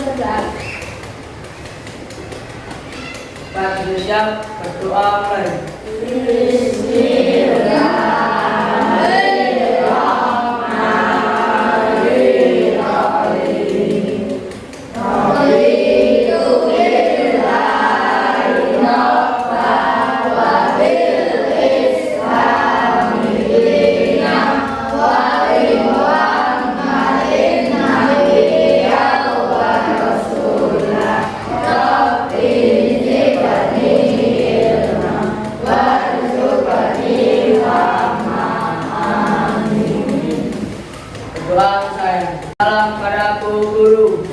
berdoa. Pak siap berdoa mulai. Berdoa saya. Salam padaku guru.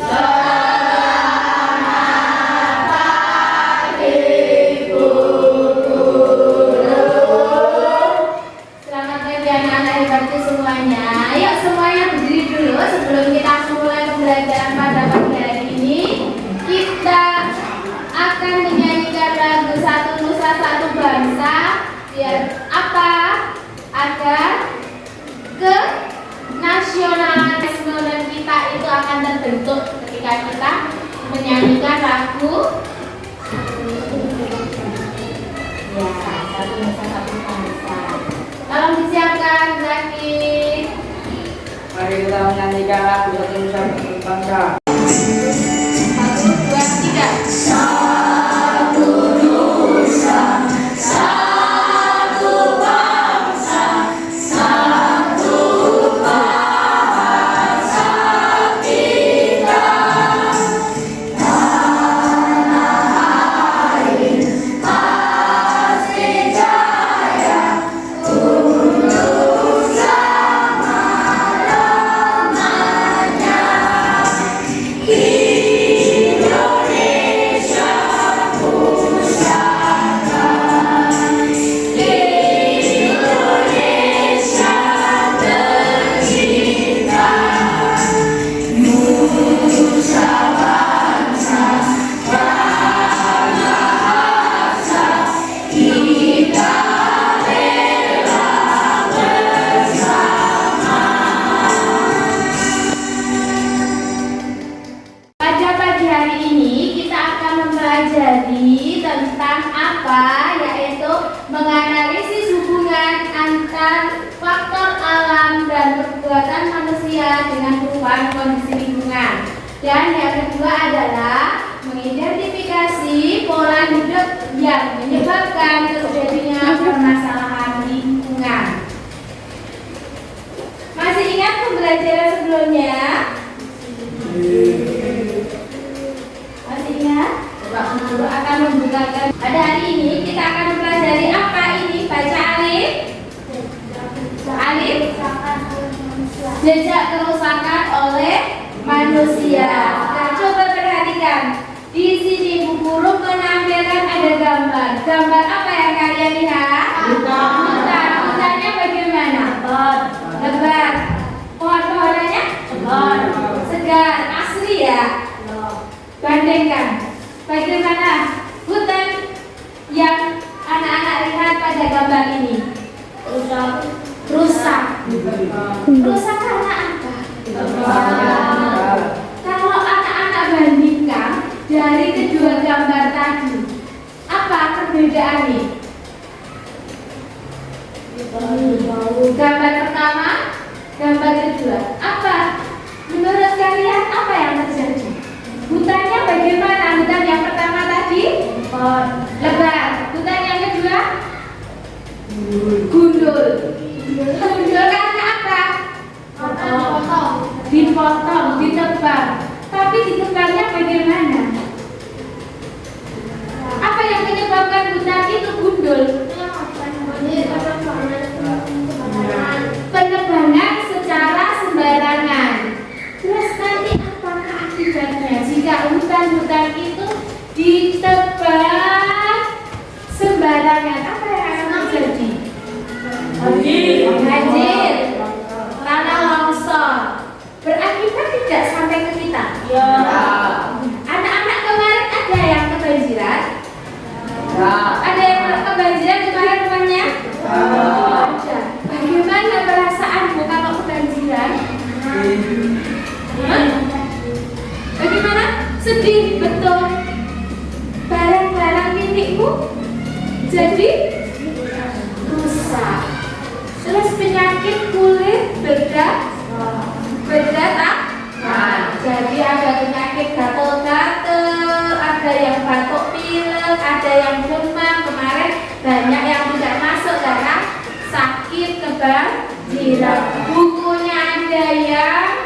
Selamat pagi anak-anak hebatku semuanya. Ayo semuanya berdiri dulu sebelum kita mulai pembelajaran pada pagi hari ini. Kita akan menyanyikan lagu Satu Nusa Satu Bangsa. Biar apa? Agar nasionalisme dan kita itu akan terbentuk ketika kita menyanyikan lagu ya Satu Nusa Satu Bangsa. Tolong disiapkan Zaki. Mari kita menyanyikan lagu Satu Nusa Satu Bangsa. 1, 2, 3. Pada pagi hari ini kita akan mempelajari tentang apa, yaitu menganalisis hubungan antar faktor alam dan perbuatan manusia dengan perubahan kondisi lingkungan. Dan yang kedua adalah mengidentifikasi pola hidup yang menyebabkan terjadinya permasalahan lingkungan. Masih ingat pembelajaran sebelumnya? Masih ingat? Coba guru akan membukakan. Pada hari ini kita akan mempelajari apa ini? Baca Alif. Alif. Jejak kerusakan oleh manusia. Nah, coba perhatikan. Di sini Bu Guru menampilkan ada gambar. Gambar apa yang kalian lihat? Hutan. Hutannya bagaimana? Lebar. Pohon-pohonannya? Segar. Asli ya? Bandingkan. Bagaimana hutan yang anak-anak lihat pada gambar ini? Rusak. Rusak karena apa? Kalau anak-anak bandingkan dari kedua gambar tadi, apa perbedaannya? Gambar pertama, gambar kedua, apa? Menurut kalian apa yang terjadi? Hutannya bagaimana? Hutan yang pertama tadi lebar. Hutan yang kedua gundul. Gundul karena apa? Dipotong, ditebang. Tapi ditebangnya bagaimana? Apa yang menyebabkan hutan itu gundul? Penebangan secara sembarangan. Terus nanti apakah akibatnya jika hutan-hutan itu ditebang sembarangan? Apa yang akan terjadi? Banjir, tanah longsor. Berakibat tidak sampai ke kita? Anak-anak kemarin ada yang kebanjiran? Ada yang kebanjiran kemarin rumahnya? Ada. Bagaimana perasaanmu kalau kebanjiran? Bagaimana? Sedih betul. Barang-barang milikmu jadi rusak. Terus penyakit kulit berdarah. Jadi ada penyakit gatal-gatal, ada yang batuk pilek, ada yang demam. Kemarin banyak yang tidak masuk karena sakit kebanjiran. Bukunya ada yang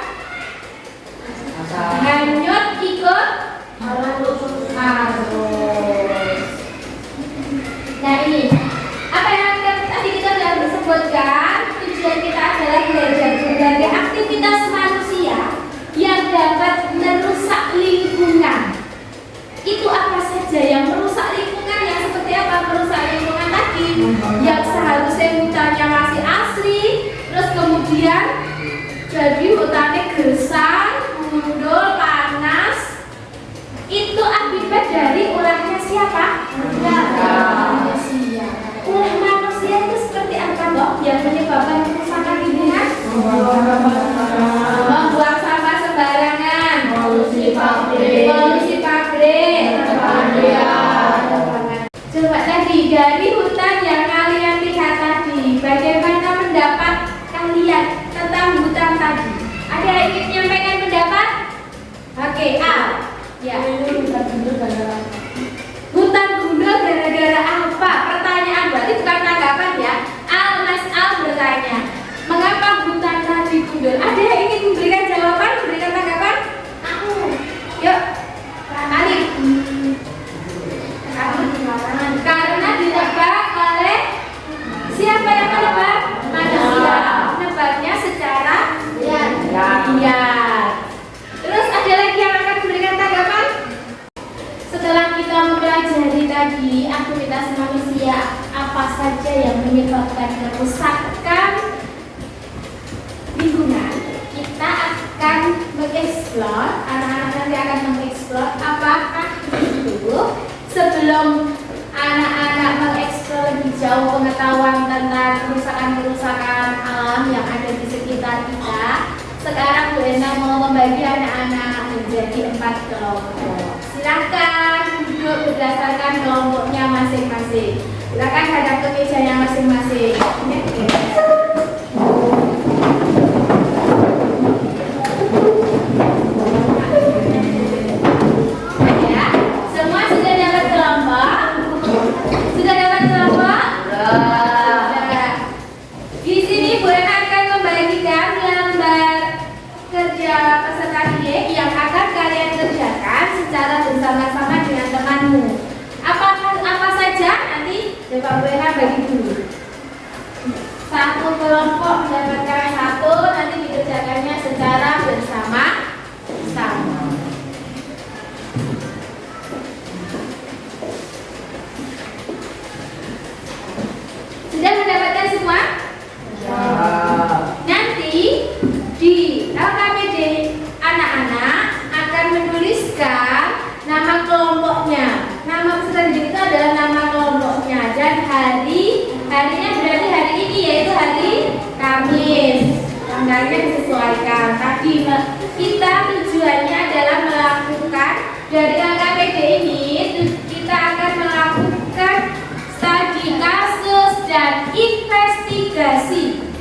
hanyut ikut arus. Nah ini apa yang tadi kita sudah sebutkan. Tujuan kita adalah belajar berbagai aktivitas manusia yang dapat merusak lingkungan. Itu apa saja yang merusak lingkungan? Yang seperti apa merusak lingkungan tadi? Yang seharusnya hutannya masih asli, terus kemudian jadi hutannya gersang, gundul, panas. Itu akibat dari ulahnya siapa? Manusia. Ulah manusia itu seperti apa dok? Yang menyebabkan kerusakan lingkungan? Membuang sampah sembarangan, polusi pabrik. Coba tadi dari hutan yang kalian lihat tadi, bagaimana pendapat kalian tentang hutan tadi? Ada yang ingin menyampaikan pendapat? Oke, Al. Ya. Hutan gundul gara-gara apa? Pertanyaan berarti bukan tanggapan ya. Mas Al bertanya, mengapa hutan tadi gundul? Ada yang ingin memberikan jawaban, memberikan tanggapan? Aku. Yuk, Ali. Karena ditebak oleh siapa yang menebak? Manusia. Menebaknya secara liar. Terus ada lagi yang akan memberikan tanggapan? Setelah kita mempelajari tadi aktivitas manusia apa saja yang menyebabkan kerusakan lingkungan, kita akan mengeksplor, anak-anak nanti akan mengeksplor apakah itu. Sebelum anak-anak mengeksplor lebih jauh pengetahuan tentang kerusakan-kerusakan alam yang ada di sekitar kita, sekarang Bu Endang mau membagi anak-anak menjadi 4 kelompok. Silakan duduk berdasarkan kelompoknya masing-masing. Silakan hadap ke mejanya masing-masing. Ya, semua sudah dapat kelompok? Sudah dapat kelompok? Sudah. Di sini Bu Endang akan membagikan lembar kerja peserta didik yang akan kalian kerjakan secara bersama-sama dengan temanmu. Apa saja nanti Bapak Bu Endang bagi dulu. Satu kelompok mendapatkan satu, nanti dikerjakannya secara bersama-sama. Sudah mendapatkan semua? Nanti di LKPD anak-anak akan menuliskan nama kelompoknya. Nama peserta didik itu adalah nama kelompoknya dan harinya berarti hari ini yaitu hari Kamis. Tanggalnya disesuaikan. Tadi kita tujuannya adalah melakukan dari LKPD ini kita akan melakukan studi kasus dan investigasi.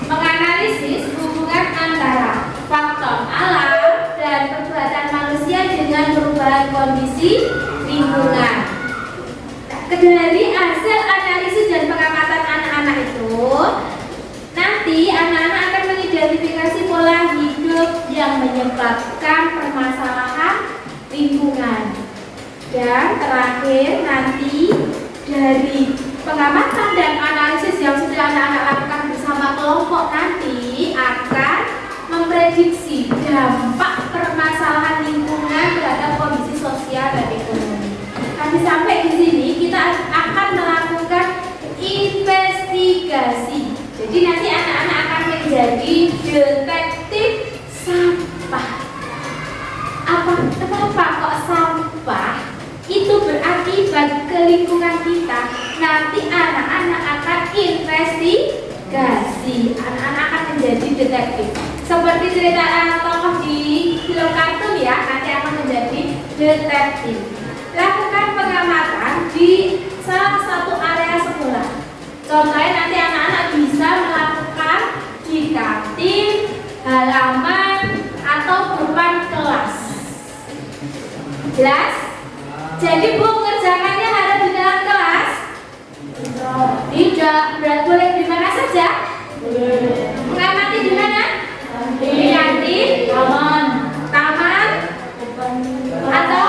Menganalisis hubungan antara faktor alam dan perbuatan manusia dengan perubahan kondisi lingkungan. Dari hasil analisis dan pengamatan anak-anak itu, nanti anak-anak akan mengidentifikasi pola hidup yang menyebabkan permasalahan lingkungan. Dan terakhir nanti dari pengamatan dan analisis yang sudah anak-anak lakukan bersama kelompok nanti akan memprediksi dampak permasalahan lingkungan terhadap kondisi sosial dan ekonomi. Kami sampai di sini kita akan melakukan investigasi. Jadi nanti anak-anak akan menjadi detektif sampah. Kenapa kok sampah itu berakibat ke lingkungan kita? Nanti anak-anak akan investigasi. Anak-anak akan menjadi detektif. seperti cerita tokoh di film kartun ya, nanti akan menjadi detektif. Lakukan pengamatan di salah satu area sekolah. Contohnya nanti anak-anak bisa melakukan di kantin, halaman, atau depan kelas. Jelas? Jadi Bu, mengerjakannya harus di dalam kelas? Tidak, boleh di mana saja? Mengamati di mana? Di kantin, taman, atau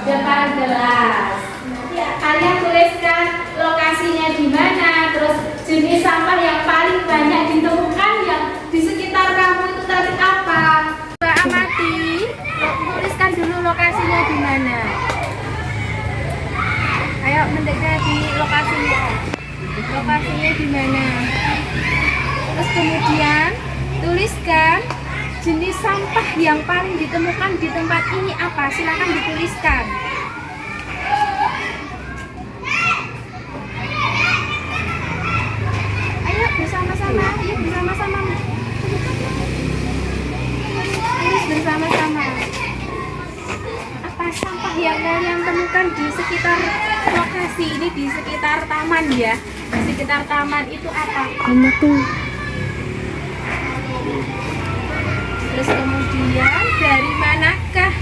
depan kelas. Nanti kalian tuliskan lokasinya di mana, terus jenis sampah yang paling banyak ditemukan yang di sekitar kamu itu tadi apa? Coba amati, tuliskan dulu lokasinya di mana. Ayo mendekati lokasinya. Lokasinya di mana? Terus kemudian tuliskan jenis sampah yang paling ditemukan di tempat ini apa? Silakan dituliskan. Ayo bersama-sama, ayo bersama-sama. Tulis bersama-sama. Apa sampah yang kalian temukan di sekitar lokasi ini, di sekitar taman ya? Di sekitar taman itu apa? Banyak tuh. Terus kemudian dari manakah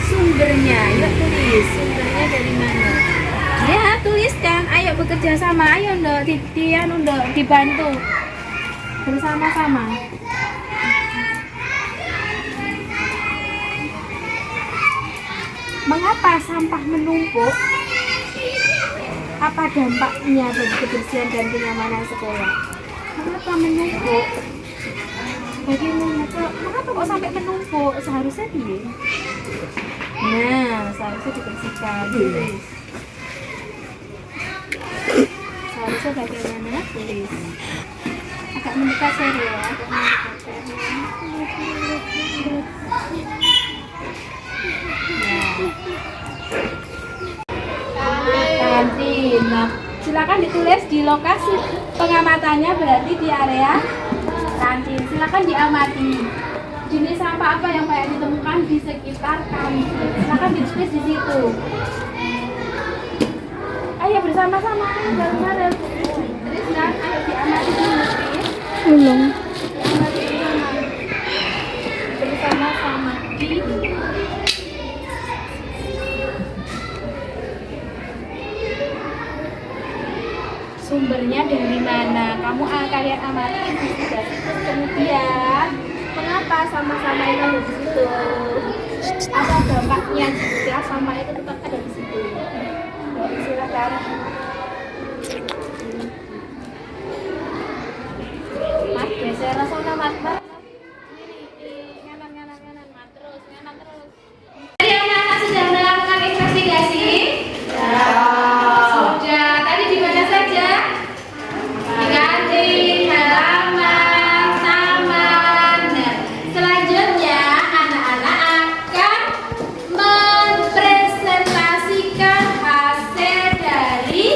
sumbernya? Yuk tulis, sumbernya dari mana? Ya, tuliskan. Ayo bekerja sama. Ayo Ndok, dibantu. Bersama-sama. Mengapa sampah menumpuk? Apa dampaknya bagi kebersihan dan kenyamanan sekolah? Mengapa menumpuk? Bagaimana kok? Kenapa kok sampai menumpuk? Seharusnya dia. Nah, seharusnya dibersihkan. Tulis. Seharusnya bagaimana? Tulis. Agak mendekat share ya. Agak mendekat share. Kantin. Nah, silakan ditulis di lokasi pengamatannya, berarti di area kantin. Silakan diamati jenis sampah apa yang banyak ditemukan di sekitar kantin. Silakan ditulis di situ. Ayo bersama-sama, bareng-bareng. Terus kan, ayo diamati dulu, please. Belum. Diamati bersama-sama di sumbernya dari mana? Kalian amati investigasi, terus kemudian mengapa sama-sama itu ada di situ? Apa dampaknya jika sama itu tetap ada di situ? Silakan. Mas, geser sana Mas. Ini nganan Mas, terus nganan terus. Jadi anak-anak sudah melakukan investigasi? Sudah. Tadi di mana saja? Di kantin, halaman, taman. Nah, selanjutnya anak-anak akan mempresentasikan hasil dari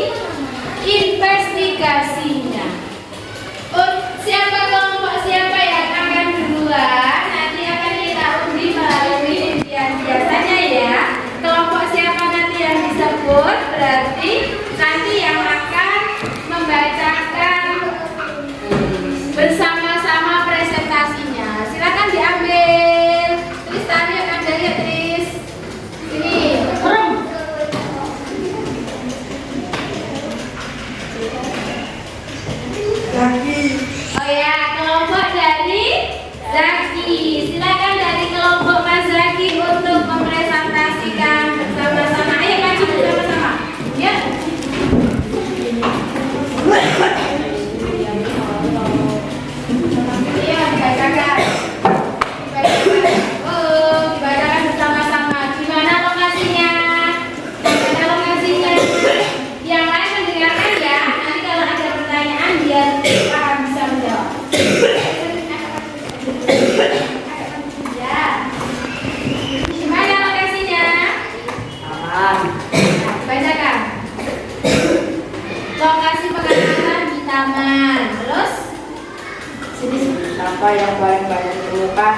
Sampah yang paling banyak ditemukan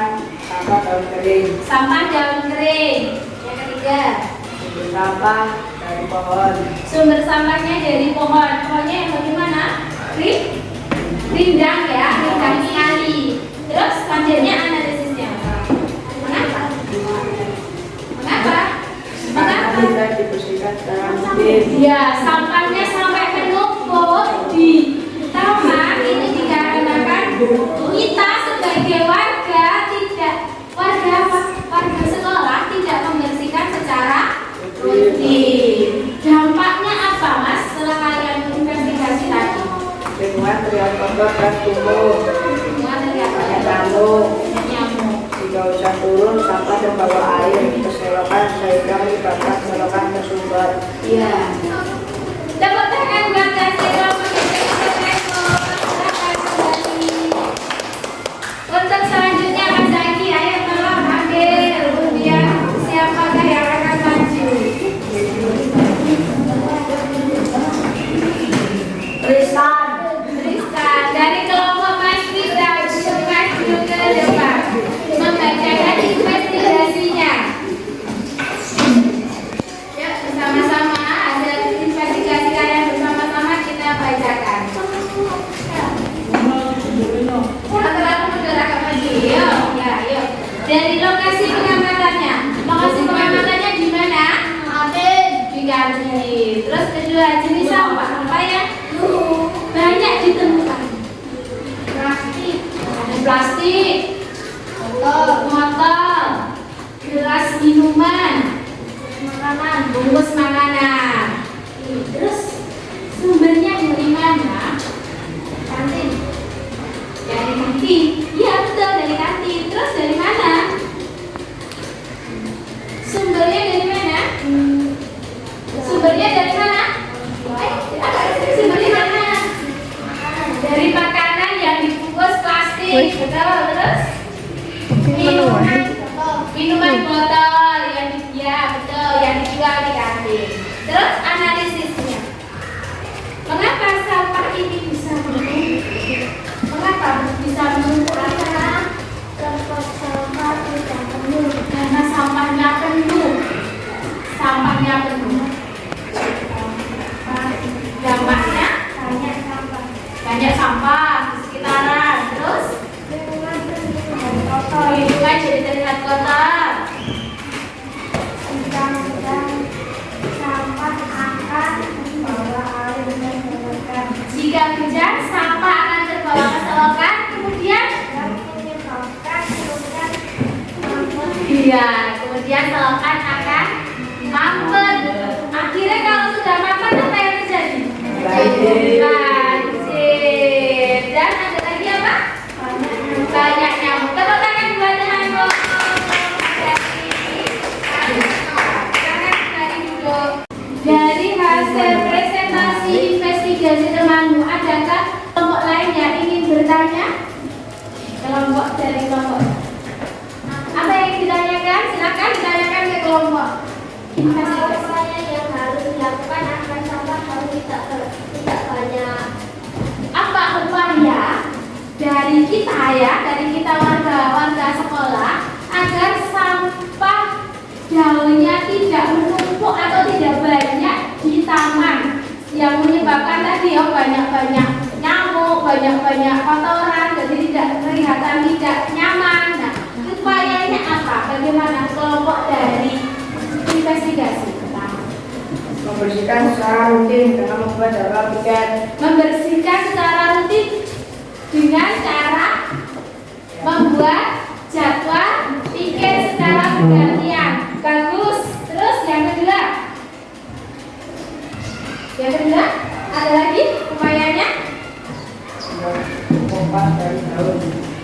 sampah daun kering. Sampah daun kering. Yang ketiga, Sumber sampah dari pohon. sumber sampahnya dari pohon. Pohonnya yang bagaimana? Rindang ya, rindang sekali. Terus selanjutnya analisisnya. Mengapa? Mengapa? Mengapa? Bisa dibersihkan secara rutin. Ya, sampahnya sampai menumpuk di taman itu dikarenakan kita sebagai warga warga sekolah tidak membersihkan secara rutin. Dampaknya apa, Mas? Setelah kalian investigasi tadi, Lingkungan terlihat kotor dan kumuh. semua terlihat Banyak ada nyamuk. nyamuk. Jika hujan turun, sampah terbawa air ke selokan sehingga menyebabkan selokan tersumbat. Iya. Tepuk tangan buat kasih kelompok untuk selanjutnya Mas Zaki, ayo tolong ambil undian siapakah yang akan maju. Tristan dari kelompok Mas Fitra maju ke depan membacakan investigasinya. Yuk bersama-sama hasil investigasi kalian bersama-sama kita bacakan. Terlalu mundur agak maju. Yuk, ya, yuk. Dari lokasi pengamatannya. Lokasi pengamatannya di mana? Di kantin. Terus kedua, jenis sampah apa yang banyak ditemukan? Ada plastik, motor, gelas minuman, bungkus makanan. Terus sumbernya dari mana? Kantin. Dari kantin. Iya betul, dari kantin. Terus dari mana? Sumbernya dari mana? Sumbernya dari mana? Sumbernya dari mana? Dari makanan yang dibungkus plastik. Betul. Terus minuman botol yang betul yang dijual di kantin. Terus analisisnya. Mengapa sampah ini bisa menumpuk? Mengapa bisa menumpuk? Karena tempat sampah tidak penuh. Karena sampahnya penuh. Sampahnya penuh. Dampaknya banyak sampah di sekitaran. Terus lingkungan jadi terlihat kotor. Jika hujan, sampah akan terbawa ke selokan, kemudian kemudian selokan akan mampet. Akhirnya kalau sudah mampet apa yang terjadi? Banjir. Dan ada lagi apa? Banyak nyamuk. Tepuk tangan buat nyamuk. Dari hasil presentasi investigasi temanmu, adakah kelompok lain yang ingin bertanya? Dari kelompok. Apa yang ditanyakan? Silakan ditanyakan ke kelompok. Apa yang harus dilakukan agar sampah harus tidak banyak? Apa upaya dari kita warga sekolah agar sampah daunnya tidak menumpuk atau tidak banyak di taman yang menyebabkan tadi banyak nyamuk, banyak kotoran, jadi tidak kelihatan tidak nyaman. Nah, upayanya apa? Bagaimana kelompok dari investigasi pertama? Membersihkan secara rutin dengan membuat jadwal piket. Membersihkan secara rutin dengan cara membuat jadwal piket secara bergantian. Bagus. Terus yang kedua ada lagi upayanya Kompas dari daun.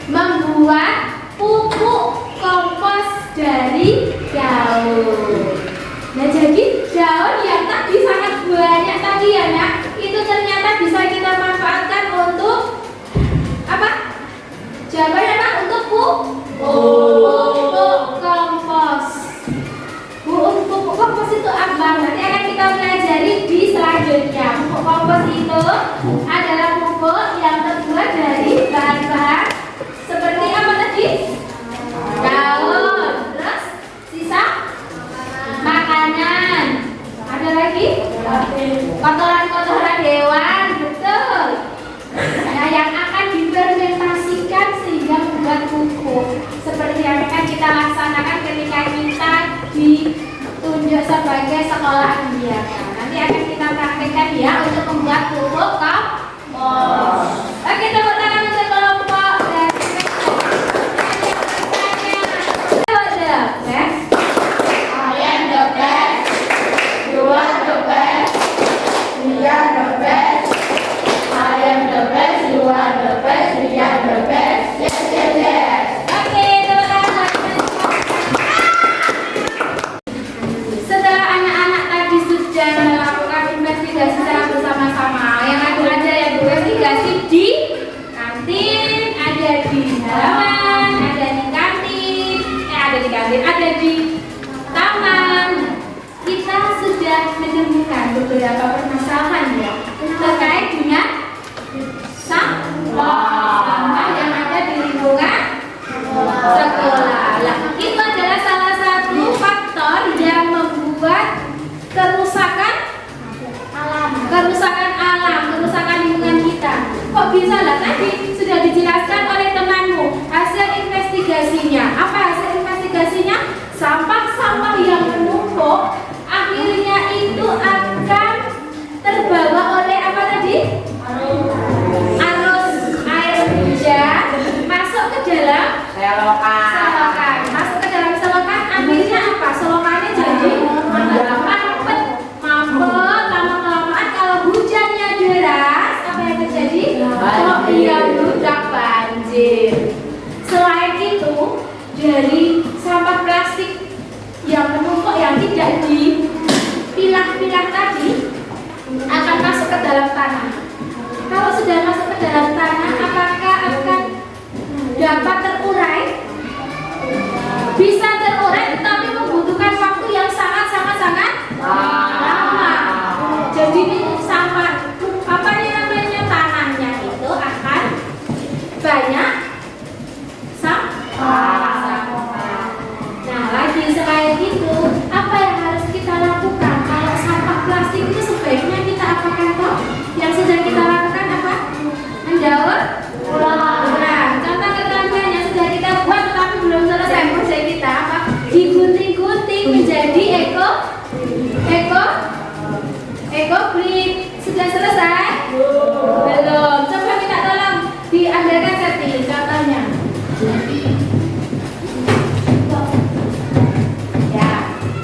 membuat pupuk kompos dari daun. Nah, jadi daun yang tadi sangat banyak tadi ya nak, itu ternyata bisa kita manfaatkan untuk apa? Jawabannya apa? Untuk pupuk kompos. Pupuk kompos itu apa? Nanti akan kita pelajari di selanjutnya. Pupuk kompos itu adalah pupuk yang terbuat dari bahan-bahan seperti kotoran-kotoran hewan, betul. Nah, yang akan difermentasikan sehingga membuat pupuk. Seperti yang akan kita laksanakan ketika kita ditunjuk sebagai sekolah biaka. Nanti akan kita praktekkan ya untuk membuat pupuk kompos. Oke, tepuk tangan untuk kelompok dari I am the best. You are the best. We are the best. I am the best. You are the best. We are the best. Yes, yes, yes. Oke, tepuk tangan. Setelah anak-anak tadi sudah melakukan investigasi secara bersama-sama, yang ada yang investigasi di kantin, ada di halaman, ada di kantin, ada di taman. Kita sudah menemukan beberapa permasalahan ya terkait dengan sampah yang ada di lingkungan sekolah. Nah, itu adalah salah satu faktor yang membuat kerusakan alam, kerusakan lingkungan kita. Kok bisa lah? Tadi sudah dijelaskan oleh temanmu hasil investigasinya. Apa hasil investigasinya? Sampah-sampah yang menumpuk akhirnya itu akan terbawa oleh apa tadi? Arus air hujan masuk ke dalam selokan. Masuk ke dalam selokan, akhirnya apa? Selokannya jadi mampet. Lama-kelamaan kalau hujannya deras, apa yang terjadi? Oh iya, bludak banjir. Selain itu, dari sampah plastik yang menumpuk yang tidak dipilah-pilah tadi akan masuk ke dalam tanah. Kalau sudah masuk ke dalam tanah, apakah akan dapat terurai? Bisa terurai, tetapi membutuhkan waktu yang sangat lama. Jadi sampah, apa namanya, tanahnya itu akan banyak sampah. Nah, lagi selain itu, apa yang harus kita lakukan? Kalau sampah plastik itu sebaiknya kita apakan toh? Yang sudah kita lakukan apa? Mendaur ulang. Contoh keterangannya sudah kita buat tetapi belum selesai proyek kita apa? Digunting-gunting menjadi eco-brick. Sudah selesai? Belum. Coba kita tolong diambilkan setting contohnya. Ya,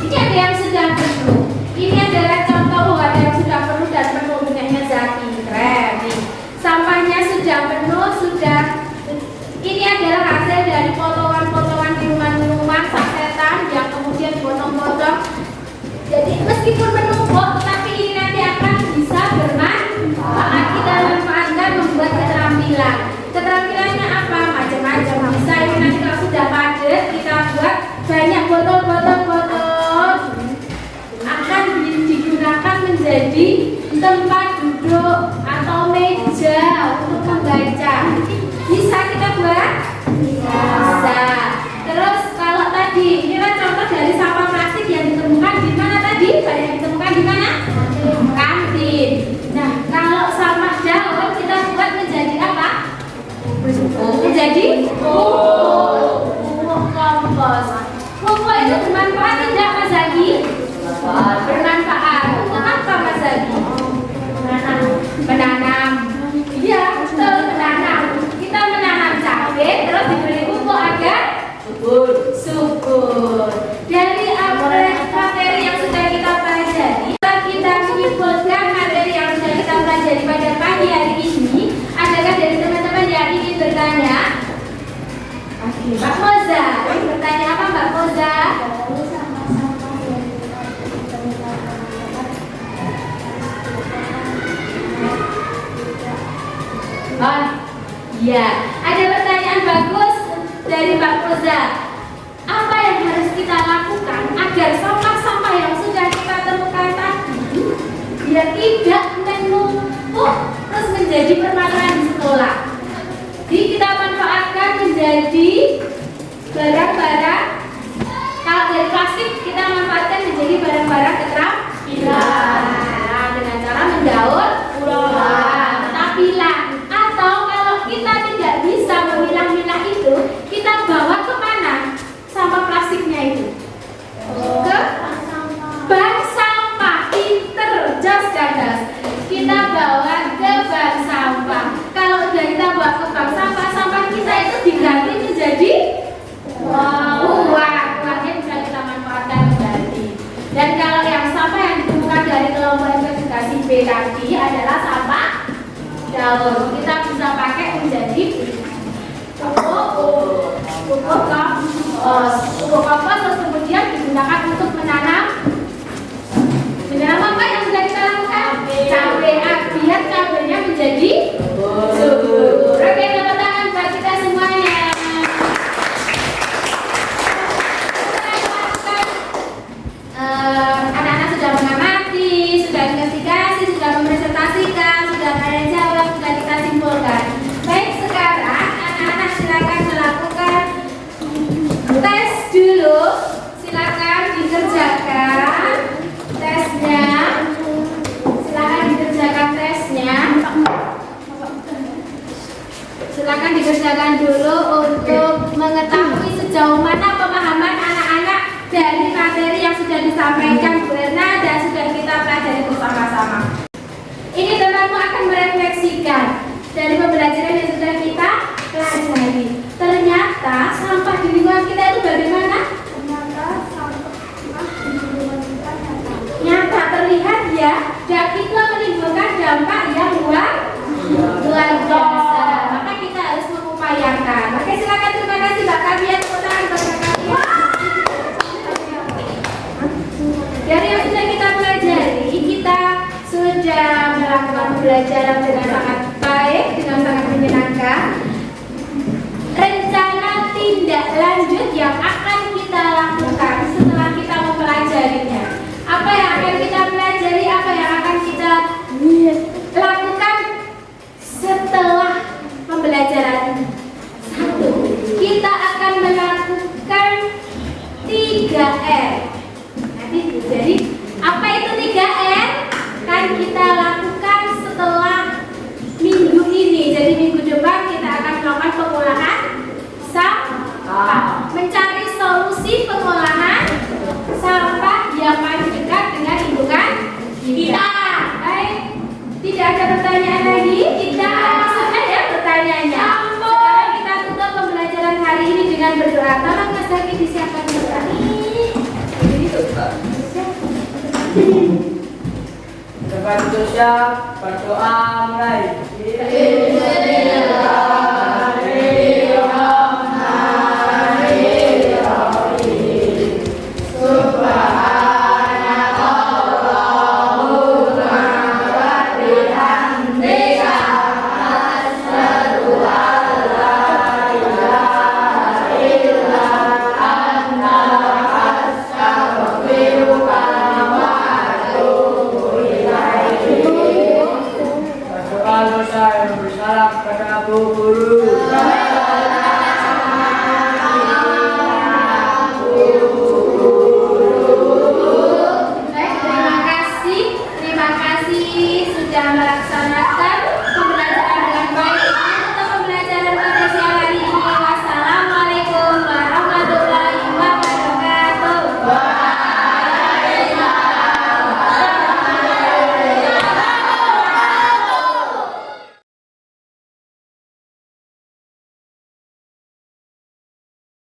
ini ada yang sudah penuh. Ini adalah contoh ada yang sudah penuh dan penuh punyanya Zaki. Keren nih. Sampahnya sudah penuh, ini adalah hasil dari potongan-potongan minuman-minuman sasetan yang kemudian dipotong-potong. Jadi meskipun menumpuk, tetapi ini nanti akan bisa bermanfaat. Kita manfaatkan membuat keterampilan. Keterampilannya apa? Macam-macam. Bisa ini nanti kalau sudah padat, kita buat banyak botol-botol akan digunakan menjadi tempat duduk atau meja untuk membaca. Bisa kita buat? Bisa. Terus kalau tadi, inilah contoh dari sampah plastik yang ditemukan di mana tadi? Banyak ditemukan di mana? Kantin. Nah, kalau sampah daun kita buat menjadi apa? Menjadi pupuk kompos. Pupuk itu bermanfaat tidak, Mas Zaki? Bermanfaat. Untuk apa, Mas Zaki? Menanam. Iya, betul, menanam. Kita menanam cabai, terus diberi pupuk agar subur. Dari materi yang sudah kita pelajari, kita menyimpulkan materi yang sudah kita pelajari pada pagi hari ini. Adakah dari teman-teman yang ingin bertanya? Mbak Moza, bertanya apa Mbak Moza? Oh, iya. Ada pertanyaan bagus dari Mbak Moza. Apa yang harus kita lakukan agar sampah-sampah yang sudah kita temukan tadi biar tidak menumpuk terus menjadi permasalahan di sekolah? Jadi kita manfaatkan menjadi barang-barang. Kalau dari plastik kita manfaatkan menjadi barang-barang keterampilan. Nah, dengan cara B tadi adalah sampah daur. Kita bisa pakai menjadi pupuk kompos, terus kemudian digunakan untuk menanam apa yang sudah kita lakukan? Cabai, biar cabainya menjadi subur. Oke, tepuk tangan buat kita semuanya. Anak-anak sudah mengamati, sudah investigasi, sudah mempresentasikan, sudah ada jawab, sudah kita simpulkan. Baik, sekarang anak-anak silakan melakukan tes dulu. Silakan dikerjakan tesnya. Silakan dikerjakan tesnya. Silakan dikerjakan dulu untuk mengetahui sejauh mana pemahaman anak-anak dari materi yang sudah disampaikan Bu Erna dan sudah kita pelajari bersama-sama. Ini temanmu akan merefleksikan dari pembelajaran yang sudah kita pelajari. Ternyata sampah di lingkungan kita itu bagaimana? Nyata, terlihat ya, dan itu menimbulkan dampak yang luar biasa. Maka kita harus mengupayakan. Oke, silakan, terima kasih Mbak Kabian. Dari yang sudah kita pelajari, kita sudah melakukan pembelajaran dengan sangat baik, dengan sangat menyenangkan. Rencana tindak lanjut yang akan kita lakukan setelah kita mempelajarinya. Apa yang akan kita pelajari, apa yang akan kita lakukan setelah pembelajaran. Satu, kita akan melakukan 3R. Nanti jadi apa itu 3R? Kan kita lakukan setelah minggu ini. Jadi minggu depan kita akan melakukan pengolahan sampah, mencari solusi pengolahan sampah yang paling dekat dengan lingkungan kita. Baik, tidak ada pertanyaan lagi. Tidak maksudnya ya pertanyaannya. Sekarang kita tutup pembelajaran hari ini dengan berdoa. Tolong Mas Zaki disiapkan doa. Depan itu siap, berdoa mulai. Dosa yang bersalah pada Abu Guru.